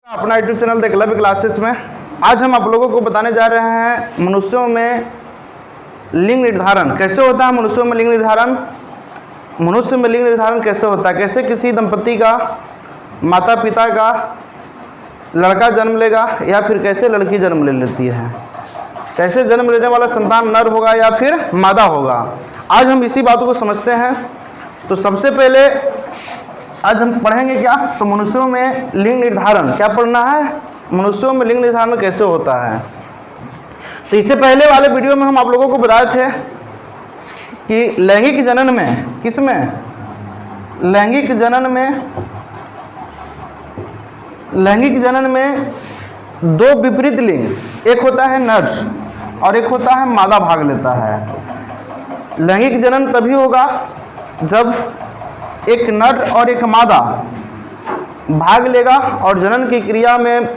अपना YouTube channel the club classes में आज हम आप लोगों को बताने जा रहे हैं मनुष्यों में लिंग निर्धारण कैसे होता है। मनुष्यों में लिंग निर्धारण कैसे होता है, कैसे किसी दंपति का माता पिता का लड़का जन्म लेगा या फिर कैसे लड़की जन्म ले लेती है, कैसे जन्म लेने वाला संतान नर होगा या फिर मादा होगा। आज हम इसी बातों को समझते हैं। तो सबसे पहले आज हम पढ़ेंगे क्या, तो मनुष्यों में लिंग निर्धारण क्या पढ़ना है, मनुष्यों में लिंग निर्धारण कैसे होता है। तो इससे पहले वाले वीडियो में हम आप लोगों को बताए थे कि लैंगिक जनन में, किसमें, लैंगिक जनन में दो विपरीत लिंग, एक होता है नर और एक होता है मादा भाग लेता है। लैंगिक जनन तभी होगा जब एक नर और एक मादा भाग लेगा और जनन की क्रिया में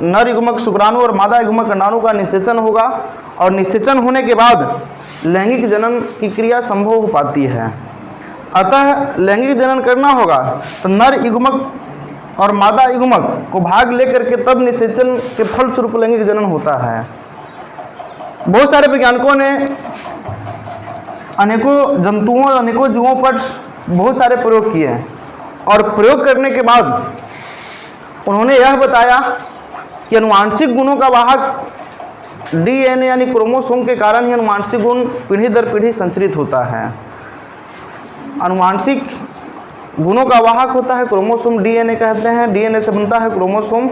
नर युग्मक शुक्राणु और मादा युग्मक अंडाणु का निषेचन होगा और निषेचन होने के बाद लैंगिक जनन की क्रिया संभव हो पाती है। अतः लैंगिक जनन करना होगा तो नर युग्मक और मादा युग्मक को भाग लेकर के तब निषेचन के फलस्वरूप लैंगिक जनन होता है। बहुत सारे वैज्ञानिकों ने अनेकों जंतुओं और अनेकों जीवों पर बहुत सारे प्रयोग किए और प्रयोग करने के बाद उन्होंने यह बताया कि अनुवांशिक गुणों का वाहक डीएनए यानी क्रोमोसोम के कारण ही अनुवांशिक गुण पीढ़ी दर पीढ़ी संचरित होता है। अनुवांशिक गुणों का वाहक होता है क्रोमोसोम, डीएनए कहते हैं, डीएनए से बनता है क्रोमोसोम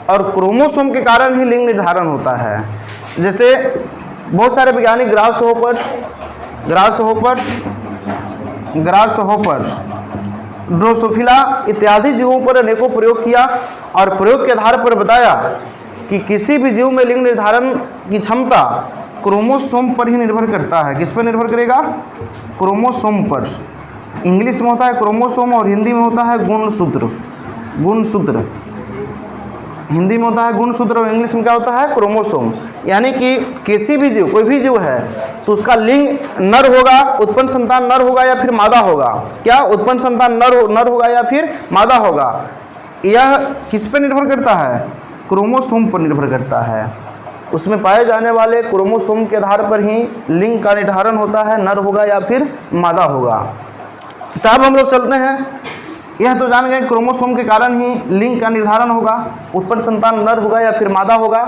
और क्रोमोसोम के कारण ही लिंग निर्धारण होता है। जैसे बहुत सारे वैज्ञानिक ग्रासहोपर, ड्रोसोफिला इत्यादि जीवों पर अनेकों प्रयोग किया और प्रयोग के आधार पर बताया कि किसी भी जीव में लिंग निर्धारण की क्षमता क्रोमोसोम पर ही निर्भर करता है। किस पर निर्भर करेगा? क्रोमोसोम पर। इंग्लिश में होता है क्रोमोसोम और हिंदी में होता है गुणसूत्र। हिंदी में होता है गुणसूत्र और इंग्लिश में क्या होता है? क्रोमोसोम। यानी कि किसी भी जीव, कोई भी जीव है तो उसका लिंग नर होगा, उत्पन्न संतान नर होगा या फिर मादा होगा। क्या उत्पन्न संतान नर होगा या फिर मादा होगा? यह किस पर निर्भर करता है? क्रोमोसोम पर निर्भर करता है। उसमें पाए जाने वाले क्रोमोसोम के आधार पर ही लिंग का निर्धारण होता है, नर होगा या फिर मादा होगा। तो अब हम लोग चलते हैं, यह तो जान गए क्रोमोसोम के कारण ही लिंग का निर्धारण होगा, उत्पन्न संतान नर होगा या फिर मादा होगा।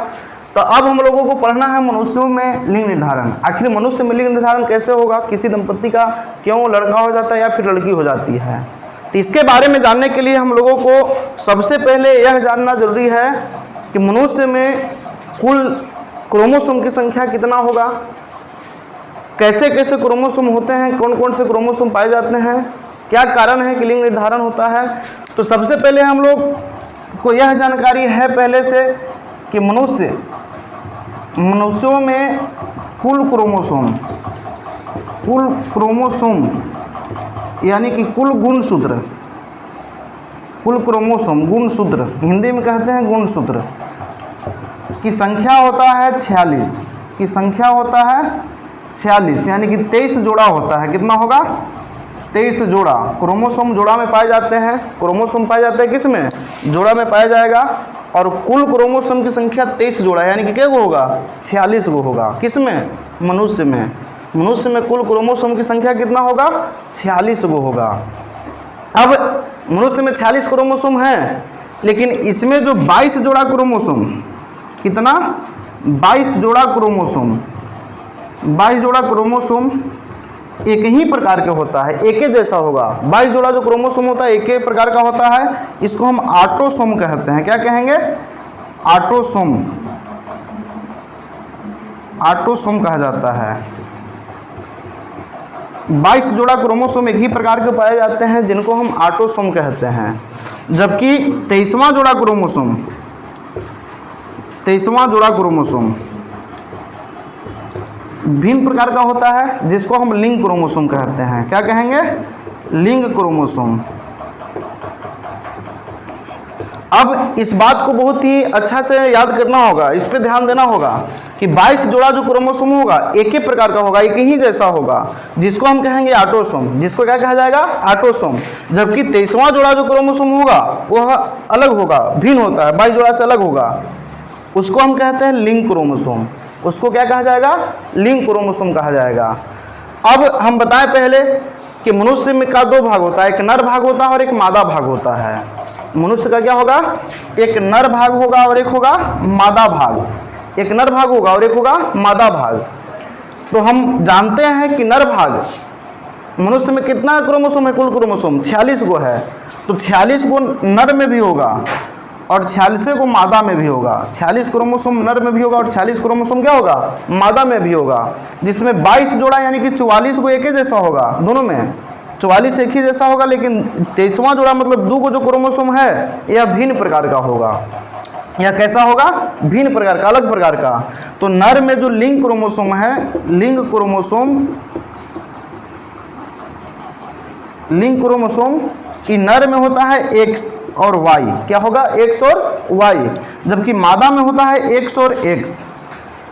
तो अब हम लोगों को पढ़ना है मनुष्यों में लिंग निर्धारण। आखिर मनुष्य में लिंग निर्धारण कैसे होगा, किसी दंपति का क्यों लड़का हो जाता है या फिर लड़की हो जाती है। तो इसके बारे में जानने के लिए हम लोगों को सबसे पहले यह जानना जरूरी है कि मनुष्य में कुल क्रोमोसोम की संख्या कितना होगा, कैसे कैसे क्रोमोसोम होते हैं, कौन कौन से क्रोमोसोम पाए जाते हैं, क्या कारण है कि लिंग निर्धारण होता है। तो सबसे पहले हम लोग को यह जानकारी है पहले से कि मनुष्यों में कुल क्रोमोसोम यानी कि कुल गुणसूत्र हिंदी में कहते हैं गुणसूत्र की संख्या होता है 46 यानी कि 23 जोड़ा होता है। कितना होगा? 23 जोड़ा क्रोमोसोम जोड़ा में पाए जाते हैं। क्रोमोसोम पाए जाते हैं किस में? जोड़ा में पाया जाएगा और कुल क्रोमोसोम की संख्या 23 जोड़ा यानी कि क्या होगा? 46 गो होगा। किस में? मनुष्य में कुल क्रोमोसोम की संख्या कितना होगा? 46 गो होगा। अब मनुष्य में 46 क्रोमोसोम है, लेकिन इसमें जो 22 जोड़ा क्रोमोसोम, कितना? 22 जोड़ा क्रोमोसोम एक ही प्रकार के होता है, एक ही जैसा होगा। 22 जोड़ा जो क्रोमोसोम होता है एक ही प्रकार का होता है। इसको हम ऑटोसोम कहते हैं। क्या कहेंगे? ऑटोसोम कहा जाता है। 22 जोड़ा क्रोमोसोम एक ही प्रकार के पाए जाते हैं जिनको हम ऑटोसोम कहते हैं। जबकि 23वां जोड़ा क्रोमोसोम भिन्न प्रकार का होता है जिसको हम लिंग क्रोमोसोम कहते हैं। क्या कहेंगे? लिंग क्रोमोसोम। अब इस बात को बहुत ही अच्छा से याद करना होगा, इस पे ध्यान देना होगा कि 22 जोड़ा जो क्रोमोसोम होगा एक ही प्रकार का होगा, एक ही जैसा होगा, जिसको हम कहेंगे ऑटोसोम। जिसको क्या कहा जाएगा? ऑटोसोम। जबकि 23वां जोड़ा जो क्रोमोसोम होगा वह अलग होगा, भिन्न होता है, 22 जोड़ा से अलग होगा, उसको हम कहते हैं लिंग क्रोमोसोम। उसको क्या कहा जाएगा? लिंग क्रोमोसोम कहा जाएगा। अब हम बताएं पहले कि मनुष्य में का दो भाग होता है, एक नर भाग होता है और एक मादा भाग होता है। मनुष्य का क्या होगा? एक नर भाग होगा और एक होगा मादा भाग। एक नर भाग होगा और एक होगा मादा भाग। तो हम जानते हैं कि नर भाग मनुष्य में कितना क्रोमोसोम है? कुल क्रोमोसोम 46 गो है। तो 46 गो नर में भी होगा और 46 को मादा में भी होगा। 46 क्रोमोसोम नर में भी होगा और 46 क्रोमोसोम क्या होगा? मादा में भी होगा। जिसमें 22 जोड़ा यानी कि 44 को एक ही जैसा होगा, दोनों में 44 एक ही जैसा होगा, लेकिन 23वां जोड़ा मतलब 2 को जो क्रोमोसोम है यह भिन्न प्रकार का होगा। यह कैसा होगा? भिन्न प्रकार का, अलग प्रकार का। तो नर में जो लिंग क्रोमोसोम है, लिंग क्रोमोसोम कि नर में होता है X और Y। क्या होगा? X और Y। जबकि मादा में होता है X और X।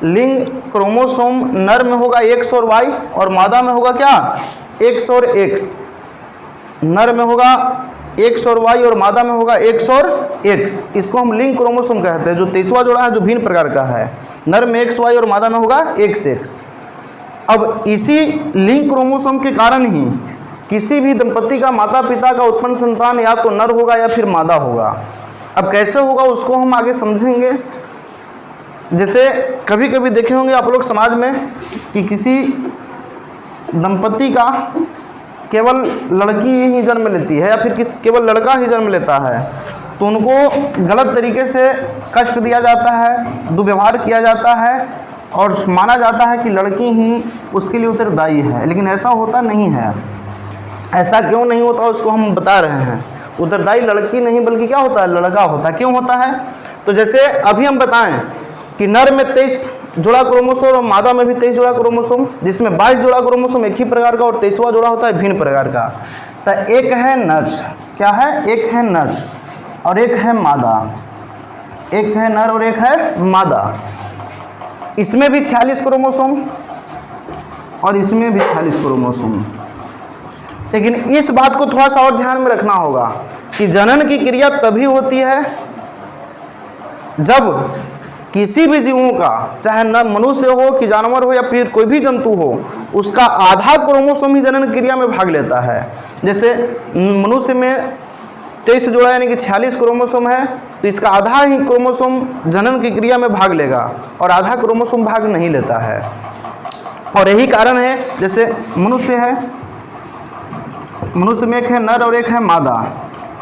लिंग क्रोमोसोम नर में होगा X और Y और मादा में होगा क्या? X और X। नर में होगा X और Y और मादा में होगा X और X। इसको हम लिंग क्रोमोसोम कहते हैं। जो 23वां जोड़ा है जो भिन्न प्रकार का है, नर में XY और मादा में होगा XX। अब इसी लिंग क्रोमोसोम के कारण ही किसी भी दंपति का, माता पिता का उत्पन्न संतान या तो नर होगा या फिर मादा होगा। अब कैसे होगा उसको हम आगे समझेंगे। जैसे कभी कभी देखे होंगे आप लोग समाज में कि किसी दंपति का केवल लड़की ही जन्म लेती है या फिर केवल लड़का ही जन्म लेता है, तो उनको गलत तरीके से कष्ट दिया जाता है, दुर्व्यवहार किया जाता है और माना जाता है कि लड़की ही उसके लिए उत्तरदायी है। लेकिन ऐसा होता नहीं है। ऐसा क्यों नहीं होता उसको हम बता रहे हैं। उत्तरदायी लड़की नहीं बल्कि क्या होता है? लड़का होता है। क्यों होता है? तो जैसे अभी हम बताएं कि नर में 23 जोड़ा क्रोमोसोम और मादा में भी 23 जोड़ा क्रोमोसोम, जिसमें 22 जोड़ा क्रोमोसोम एक ही प्रकार का और 23वां जोड़ा होता है भिन्न प्रकार का। तो एक है नर, क्या है? एक है नर और एक है मादा। एक है नर और एक है मादा। इसमें भी 46 क्रोमोसोम और इसमें भी 46 क्रोमोसोम। लेकिन इस बात को थोड़ा सा और ध्यान में रखना होगा कि जनन की क्रिया तभी होती है जब किसी भी जीवों का, चाहे न मनुष्य हो कि जानवर हो या फिर कोई भी जंतु हो, उसका आधा क्रोमोसोम ही जनन क्रिया में भाग लेता है। जैसे मनुष्य में 23 जोड़ा यानी कि 46 क्रोमोसोम है, तो इसका आधा ही क्रोमोसोम जनन की क्रिया में भाग लेगा और आधा क्रोमोसोम भाग नहीं लेता है। और यही कारण है, जैसे मनुष्य है, मनुष्य में एक है नर और एक है मादा,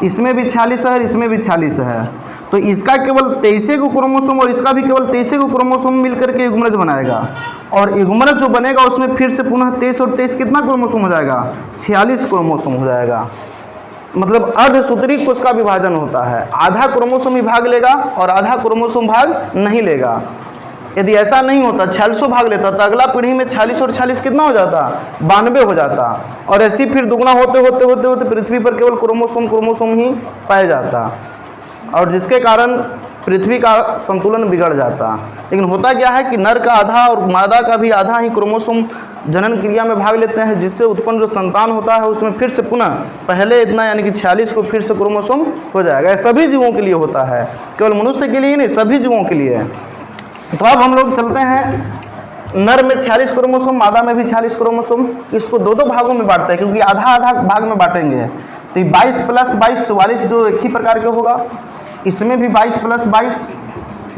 इसमें भी 46 है और इसमें भी 46 है। तो इसका केवल 23 को क्रोमोसोम और इसका भी केवल 23 को क्रोमोसोम मिलकर के युग्मनज बनाएगा। और युग्मनज जो बनेगा उसमें फिर से पुनः 23 और 23 कितना क्रोमोसोम हो जाएगा? 46 क्रोमोसोम हो जाएगा। मतलब अर्धसूत्री कोश का विभाजन होता है। आधा क्रोमोसोम ही भाग लेगा और आधा क्रोमोसोम भाग नहीं लेगा। यदि ऐसा नहीं होता, 46 भाग लेता, तो अगला पीढ़ी में 46 और 46 कितना हो जाता? 92 हो जाता। और ऐसी फिर दुगना होते होते होते होते पृथ्वी पर केवल क्रोमोसोम ही पाया जाता, और जिसके कारण पृथ्वी का संतुलन बिगड़ जाता। लेकिन होता क्या है कि नर का आधा और मादा का भी आधा ही क्रोमोसोम जनन क्रिया में भाग लेते हैं, जिससे उत्पन्न जो संतान होता है उसमें फिर से पुनः पहले इतना यानी कि 46 को फिर से क्रोमोसोम हो जाएगा। यह सभी जीवों के लिए होता है, केवल मनुष्य के लिए ही नहीं, सभी जीवों के लिए। तो अब हम लोग चलते हैं, नर में 46 क्रोमोसोम, मादा में भी 46 क्रोमोसोम। इसको दो भागों में बांटते हैं क्योंकि आधा आधा भाग में बांटेंगे। तो 22 + 22 44 जो एक ही प्रकार के होगा, इसमें भी 22 + 22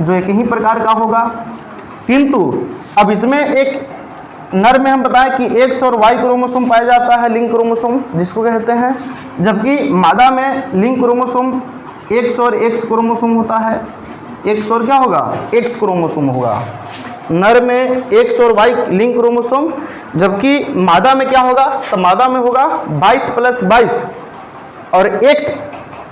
जो एक ही प्रकार का होगा। किंतु अब इसमें एक नर में हम बताएं कि X और Y क्रोमोसोम पाया जाता है, लिंग क्रोमोसोम जिसको कहते हैं, जबकि मादा में लिंग क्रोमोसोम X और X क्रोमोसोम होता है। X और क्या होगा? X क्रोमोसोम होगा। नर में X और Y लिंग क्रोमोसोम, जबकि मादा में क्या होगा? तो मादा में होगा 22 + 22 और X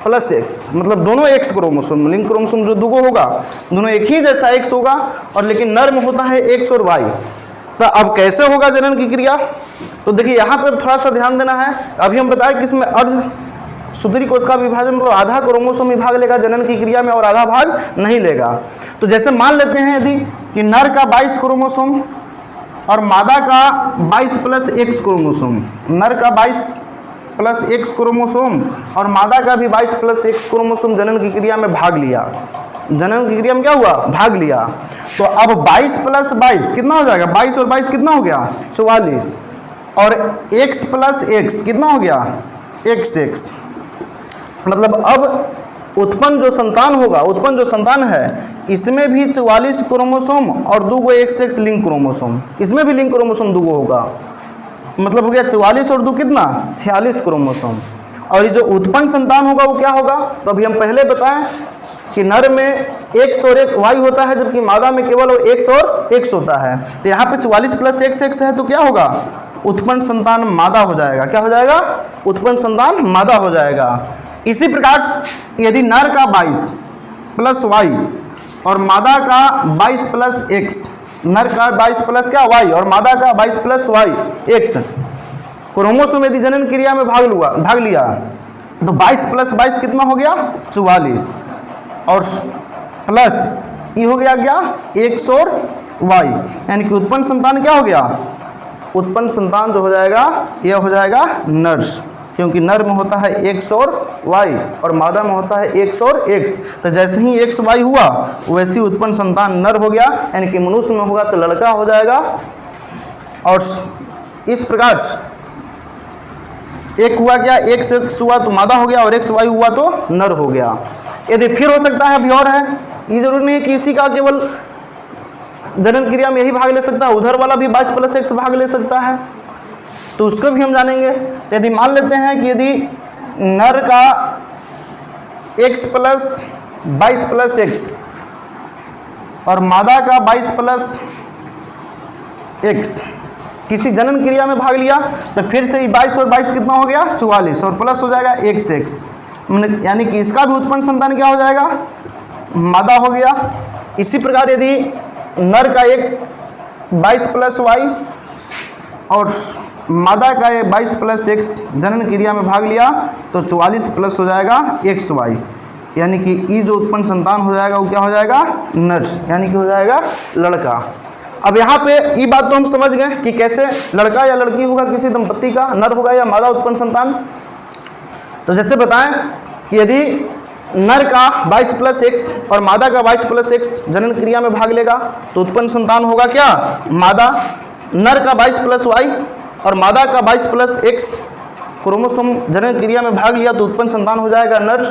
+ X, मतलब दोनों X क्रोमोसोम, लिंग क्रोमोसोम जो दुगो होगा दोनों एक ही जैसा X होगा, और लेकिन नर में होता है X और Y। तो अब कैसे होगा जनन की क्रिया? तो देखिए यहाँ पर थोड़ा सा ध्यान देना है। अभी हम बताएं कि इसमें सुतरी कोशिका विभाजन को आधा क्रोमोसोम ही भाग लेगा जनन की क्रिया में और आधा भाग नहीं लेगा। तो जैसे मान लेते हैं यदि कि नर का 22 क्रोमोसोम और मादा का 22 प्लस X क्रोमोसोम, नर का 22 प्लस X क्रोमोसोम और मादा का भी 22 प्लस X क्रोमोसोम जनन की क्रिया में भाग लिया। जनन की क्रिया में क्या हुआ? भाग लिया। तो अब 22 प्लस 22 कितना हो जाएगा? 22 और 22 कितना हो गया? 44। और X प्लस X कितना हो गया? XX। मतलब अब उत्पन्न जो संतान होगा, उत्पन्न जो संतान है, इसमें भी 44 क्रोमोसोम और 2 XX लिंक क्रोमोसोम, इसमें भी लिंक क्रोमोसोम 2 होगा। मतलब हो गया 44 और 2 कितना? 46 क्रोमोसोम। और ये जो उत्पन्न संतान होगा वो क्या होगा? तो अभी हम पहले बताएं कि नर में X और एक Y होता है, जबकि मादा में केवल X और X होता है। तो यहाँ पे 44 प्लस XX है, तो क्या होगा? उत्पन्न संतान मादा हो जाएगा। क्या हो जाएगा? उत्पन्न संतान मादा हो जाएगा। इसी प्रकार यदि नर का 22 प्लस Y और मादा का 22 प्लस X, नर का 22 प्लस क्या? Y और मादा का 22 प्लस Y X, क्रोमोसोम यदि जनन क्रिया में भाग लिया तो 22 प्लस 22 कितना हो गया? 44। और प्लस ये हो गया क्या? X और Y, यानी कि उत्पन्न संतान क्या हो गया? उत्पन्न संतान जो हो जाएगा यह हो जाएगा नर, क्योंकि नर में होता है X और Y और मादा में होता है X और X। तो जैसे ही X Y हुआ वैसे ही उत्पन्न संतान नर हो गया, यानी कि मनुष्य में होगा तो लड़का हो जाएगा। और इस प्रकार एक हुआ क्या? X हुआ तो मादा हो गया और X Y हुआ तो नर हो गया। यदि फिर हो सकता है, अभी और है, ये जरूरी नहीं है कि इसी का केवल जनन क्रिया में यही भाग ले सकता है, उधर वाला भी 22 प्लस X भाग ले सकता है, तो उसको भी हम जानेंगे। तो यदि मान लेते हैं कि यदि नर का X प्लस 22 प्लस X और मादा का 22 प्लस X किसी जनन क्रिया में भाग लिया, तो फिर से 22 और 22 कितना हो गया? 44 और प्लस हो जाएगा XX, यानी कि इसका भी उत्पन्न संतान क्या हो जाएगा? मादा हो गया। इसी प्रकार यदि नर का एक 22 प्लस Y और मादा का 22 प्लस X जनन क्रिया में भाग लिया तो 44 प्लस हो जाएगा XY, यानी कि ये जो उत्पन्न संतान हो जाएगा वो क्या हो जाएगा? नर, यानी कि हो जाएगा लड़का। अब यहाँ पे ये बात तो हम समझ गए कि कैसे लड़का या लड़की होगा किसी दंपति का, नर होगा या मादा उत्पन्न संतान। तो जैसे बताएं कि यदि नर का 22 प्लस X और मादा का 22 प्लस X जनन क्रिया में भाग लेगा तो उत्पन्न संतान होगा क्या? मादा। नर का 22 प्लस Y और मादा का 22 प्लस X क्रोमोसोम जनन क्रिया में भाग लिया तो उत्पन्न संतान हो जाएगा नर।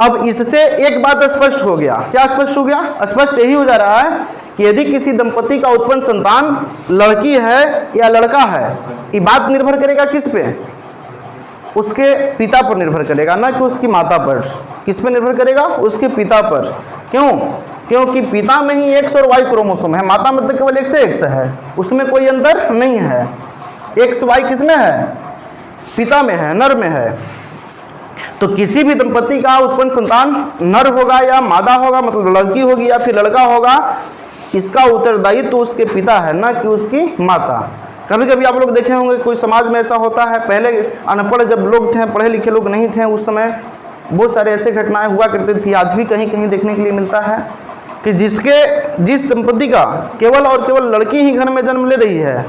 अब इससे एक बात स्पष्ट हो गया। क्या स्पष्ट हो गया? स्पष्ट यही हो जा रहा है कि यदि किसी दंपति का उत्पन्न संतान लड़की है या लड़का है, ये बात निर्भर करेगा किस पे? उसके पिता पर निर्भर करेगा, ना कि उसकी माता पर। किस पे निर्भर करेगा? उसके पिता पर। क्यों? क्योंकि पिता में ही X और Y क्रोमोसोम है, माता में तो केवल X से X है, उसमें कोई अंतर नहीं है। X Y किस में है? पिता में है, नर में है। तो किसी भी दंपति का उत्पन्न संतान नर होगा या मादा होगा, मतलब लड़की होगी या फिर लड़का होगा, इसका उत्तरदायित्व तो उसके पिता है, ना कि उसकी माता। कभी कभी आप लोग देखे होंगे कोई समाज में ऐसा होता है, पहले अनपढ़ जब लोग थे, पढ़े लिखे लोग नहीं थे, उस समय बहुत सारे ऐसे घटनाएं हुआ करती थी, आज भी कहीं कहीं देखने के लिए मिलता है कि जिस दंपति का केवल और केवल लड़की ही घर में जन्म ले रही है,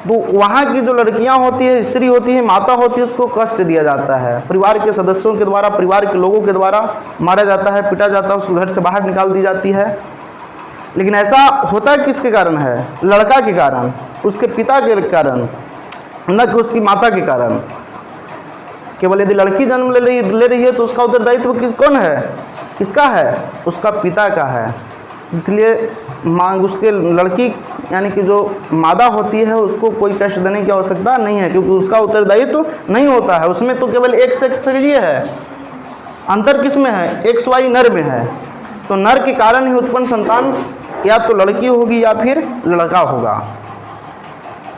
तो वहाँ की जो लड़कियाँ होती है, स्त्री होती है, माता होती है, उसको कष्ट दिया जाता है, परिवार के सदस्यों के द्वारा, परिवार के लोगों के द्वारा मारा जाता है, पिटा जाता है, उसको घर से बाहर निकाल दी जाती है। लेकिन ऐसा होता किसके कारण है? लड़का के कारण, उसके पिता के कारण, न कि उसकी माता के कारण। केवल यदि लड़की जन्म ले रही है तो उसका उत्तरदायित्व कौन है? किसका है? उसका पिता का है। इसलिए उसके लड़की यानी कि जो मादा होती है उसको कोई कष्ट देने की आवश्यकता नहीं है, क्योंकि उसका उत्तरदायित्व नहीं होता है, उसमें तो केवल एक सेक्स ये है। अंतर किस में है? X Y नर में है। तो नर के कारण ही उत्पन्न संतान या तो लड़की होगी या फिर लड़का होगा।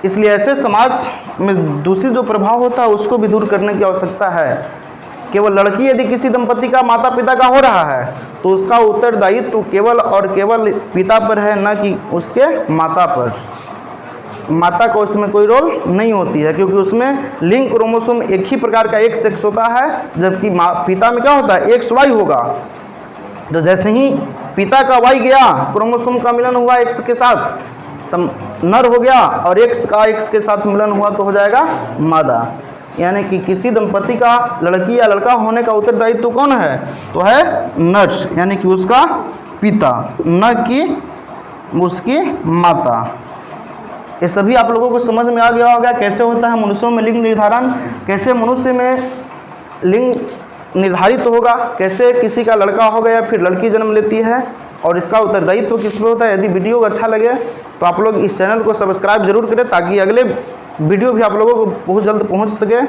इसलिए ऐसे समाज में दूसरी जो प्रभाव होता है उसको भी दूर करने की आवश्यकता है। केवल लड़की यदि किसी दंपति का माता पिता का हो रहा है तो उसका उत्तरदायित्व केवल और केवल पिता पर है, न कि उसके माता पर। माता का उसमें कोई रोल नहीं होती है, क्योंकि उसमें लिंग क्रोमोसोम एक ही प्रकार का एक्स एक्स होता है, जबकि पिता में क्या होता है, एक्स वाई होगा। तो जैसे ही पिता का वाई गया, क्रोमोसोम का मिलन हुआ एक्स के साथ, तब नर हो गया, और एक्स का एक्स के साथ मिलन हुआ तो हो जाएगा मादा। यानी कि किसी दंपति का लड़की या लड़का होने का उत्तरदायित्व तो कौन है, तो है नर्स, यानी कि उसका पिता, न कि उसकी माता। ये सभी आप लोगों को समझ में आ गया होगा कैसे होता है मनुष्यों में लिंग निर्धारण, कैसे मनुष्य में लिंग निर्धारित होगा, कैसे किसी का लड़का होगा या फिर लड़की जन्म लेती है, और इसका उत्तरदायित्व किस पे होता है। यदि वीडियो अच्छा लगे तो आप लोग इस चैनल को सब्सक्राइब जरूर करें, ताकि अगले वीडियो भी आप लोगों को बहुत जल्द पहुंच सके।